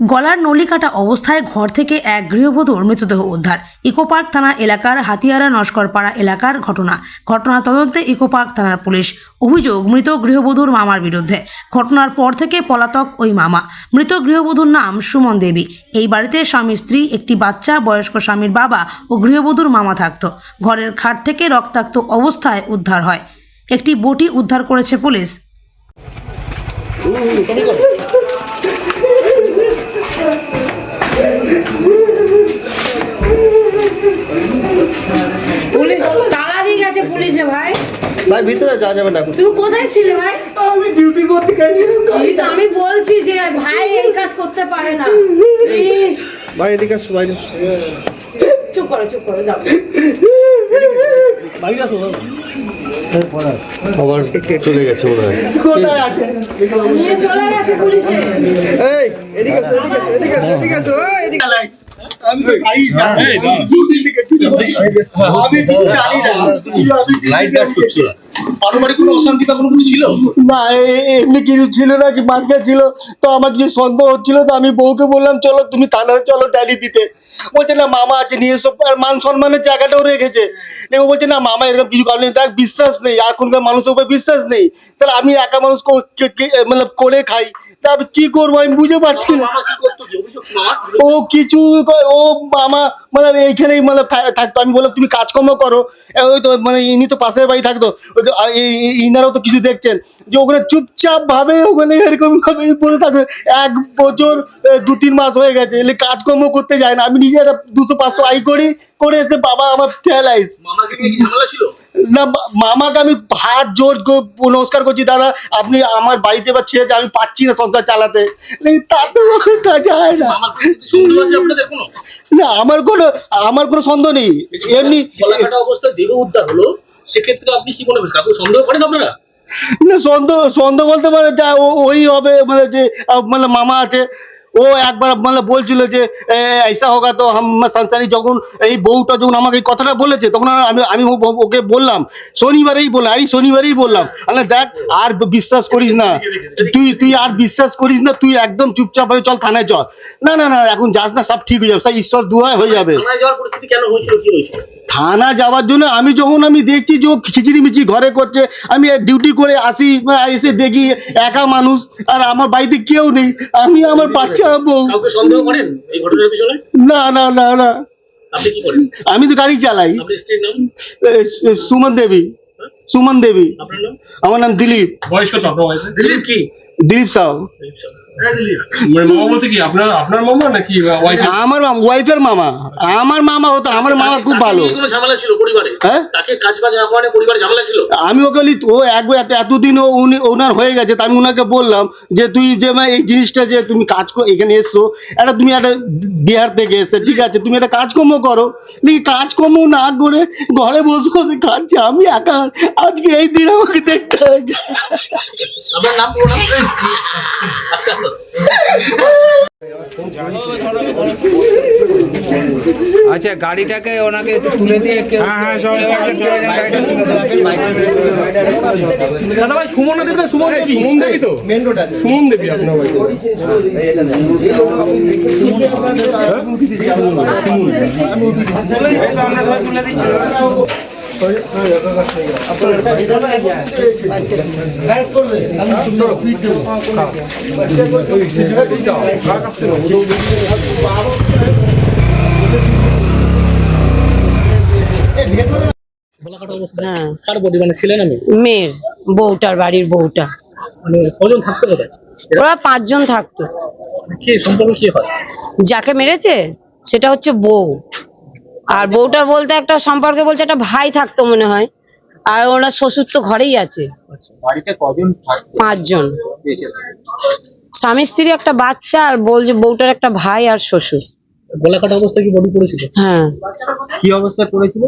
গলার নলি কাটা অবস্থায় ঘর থেকে এক গৃহবধূর মৃতদেহ উদ্ধার। ইকোপার্ক থানা এলাকার হাতিয়ারা নস্করপাড়া এলাকার ঘটনা তদন্তে ইকোপার্ক থানার পুলিশ। অভিযোগ মৃত গৃহবধূর মামার বিরুদ্ধে। ঘটনার পর থেকে পলাতক ওই মামা। মৃত গৃহবধূর নাম সুমন দেবী। এই বাড়িতে স্বামী স্ত্রী, একটি বাচ্চা, বয়স্ক স্বামীর বাবা ও গৃহবধূর মামা থাকত। ঘরের খাট থেকে রক্তাক্ত অবস্থায় উদ্ধার হয়। একটি বটি উদ্ধার করেছে পুলিশ। তালা দিয়ে গেছে পুলিশে ভাই। ভাই ভিতরে যাওয়া যাবে না। তুমি কোথায় ছিলে ভাই? আমি ডিউটি করতে গেছিলাম। প্লিজ, আমি বলছি যে ভাই এই কাজ করতে পারে না। প্লিজ ভাই এদিকে আসো, বাইরে চুপ করো দাও। বাইরে আসো। আবার চলে গেছে মনে হয়। কোথায় আছে? নিয়ে চলে গেছে পুলিশে। এই এদিকে আসো, এদিকে আসো, এদিকে আমি ভাই জানি ডিউটি থেকে আমি জানি না লাইট ডাক করছিল। পারিবারিক কোনো অশান্তি বা কোনো কিছু ছিল না, এমনি কিছু ছিল না, কি মাঝে ছিল তো আমার কিছু সন্দেহ হচ্ছিল, তো আমি বউকে বললাম চলো তুমি থানায় চলো ডালি দিতে। বলছে না মামা আছে নিয়ে এসব, আর মান সম্মানের জায়গাটাও রেখেছে। ও বলছে না মামা এরকম কিছু কারণ নেই, তার বিশ্বাস নেই, এখনকার মানুষের উপর বিশ্বাস নেই। তাহলে আমি একা মানুষ মানে করে খাই, তা আমি কি করবো আমি বুঝে পাচ্ছি না। ও কিছু ও মামা মানে এইখানেই মানে থাকতো। আমি বললাম তুমি কাজকর্ম করো, ওই তো মানে ইনি তো পাশের বাড়ি থাকতো, ইনারাও তো কিছু দেখছেন যে ওখানে চুপচাপ ভাবে ওখানে এরকম ভাবে বসে থাকবে। 1 বছর 2-3 মাস হয়ে গেছে, এলে কাজকর্ম করতে যায় না। আমি নিজে একটা 200-500 আয় করে এসে বাবা আমার ফেলাইস না। মামাকে আমি হাত জোর নমস্কার করছি, দাদা আপনি আমার বাড়িতে বা ছেড়ে আমি পাচ্ছি না সংসার চালাতে। তাতে যায় না। না আমার কোনো সন্দেহ নেই। এমনি অবস্থায় দেহ উদ্ধার হলো, সেক্ষেত্রে আপনি কি মনে করেন? কাউকে সন্দেহ করেন আপনারা? না, সন্দেহ বলতে পারে যা ওই হবে, মানে যে মানে মামা আছে, ও একবার মানে বলছিল যে ऐसा होगा तो हम संसारी। যখন এই বউটা যখন আমাকে এই কথাটা বলেছে তখন আমি ওকে বললাম, শনিবারেই বললাম আরে দেখ আর বিশ্বাস করিস না, তুই আর বিশ্বাস করিস না, তুই একদম চুপচাপ হয়ে চল থানায় চল। না না না এখন যাস না, সব ঠিক হয়ে যাবে, সব ঈশ্বর দুয়ায় হয়ে যাবে। থানায় যাওয়ার পরিস্থিতি কেন হয়েছিল, কি হয়েছিল? থানা যাওয়ার জন্য আমি দেখছি যে ও খিচিড়িমিচি ঘরে করছে, আমি ডিউটি করে আসি, এসে দেখি একা মানুষ, আর আমার বাড়িতে কেউ নেই, আমি আমার বাচ্চা বউ। কাউকে সন্দেহ করেন এই ঘটনার পিছনে? না না না না। আপনি কি করেন? আমি তো গাড়ি চালাই। আপনার স্ত্রীর নাম? সুমন দেবী। আপনার নাম? আমার নাম দিলীপ। বয়স কত আপনার? বয়স দিলীপ কি? দিলীপ সাউ। মামা বলতে কি আপনার মামা নাকি আমার ওয়াইফের মামা? আমার মামা হতো, আমার মামা খুব ভালো। কোনো ঝামেলা ছিল পরিবারে? হ্যাঁ, তাকে কাজ বাজ না করে পরিবারে ঝামেলা ছিল? আমি ওকে বলি ও একবার এতদিন ওনার হয়ে গেছে, তা আমি ওনাকে বললাম যে তুই যে এই জিনিসটা যে তুমি কাজ এখানে এসছো, একটা তুমি একটা বিহার থেকে এসে, ঠিক আছে তুমি একটা কাজকর্ম করো, দেখি কাজকর্ম না করে ঘরে বসে বসে খাচ্ছে, আমি একা। আজকে এই দিন আমাকে দেখতে হয়েছে। আপনার নাম? আচ্ছা গাড়িটাকে ওনাকে একটু তুলে দিয়ে দাদা ভাই সুমন দেবী তো? সুমন দেবী তো মেন রোড আছে। সুমন দেবী আপনার ভাই হ্যাঁ, মানে মেয়ের বউটার বাড়ির বউটা। মানে কজন থাকতে কোথায়? ওরা 5 জন থাকতো। কি সম্পর্ক কি হয়? যাকে মেরেছে সেটা হচ্ছে বউ, আর বউটার বলতে একটা সম্পর্কে বলছে একটা ভাই থাকতো মনে হয়, আর ওনার শ্বশুর তো ঘরেই আছে। বাড়িতে কজন থাকতো? 5 জন, স্বামী স্ত্রী, একটা বাচ্চা, আর বলছে বউটার একটা ভাই আর শ্বশুর। গলা কাটা অবস্থায় কি বডি পড়েছিল? হ্যাঁ। কি অবস্থায় পড়েছিল?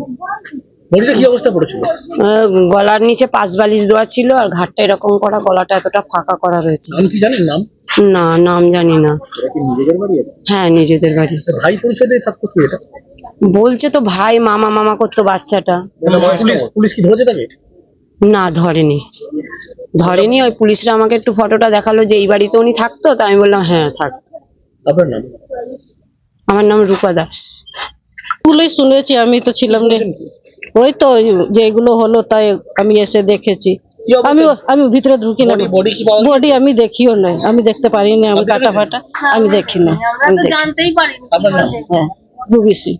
বডিটা কি অবস্থায় পড়েছিল? গলার নিচে 5 বালিশ দেওয়া ছিল, আর ঘাটটা এরকম করা, গলাটা এতটা ফাঁকা করা রয়েছে। নাম কি জানেন? নাম? না, নাম জানি না। নিজেদের বাড়ি? হ্যাঁ, নিজেদের বাড়ি। ভাই পরিচয় দিয়ে থাকতো কি এটা? বলছে তো ভাই, মামা করতো বাচ্চাটা। পুলিশ কি ধরেছে তাকে? না, ধরেনি। ওই পুলিশরা আমাকে একটু ফটোটা দেখালো যে এই বাড়িতে উনি থাকতো, তা আমি বললাম হ্যাঁ থাকতো। আপনার নাম? আমার নাম রূপা দাস। স্কুলে শুনেছি, আমি তো ছিলাম না। ওই তো যেগুলো হলো তাই আমি এসে দেখেছি। আমি ভিতরে ঢুকি না, বডি কি পাওয়া গেছে? বডি আমি দেখিও নাই, আমি দেখতে পারি না, আমি কাটা ফাটা আমি দেখি না। আমরা তো জানতেই পারিনি। আপনার নাম? হ্যাঁ, রুবি সিং।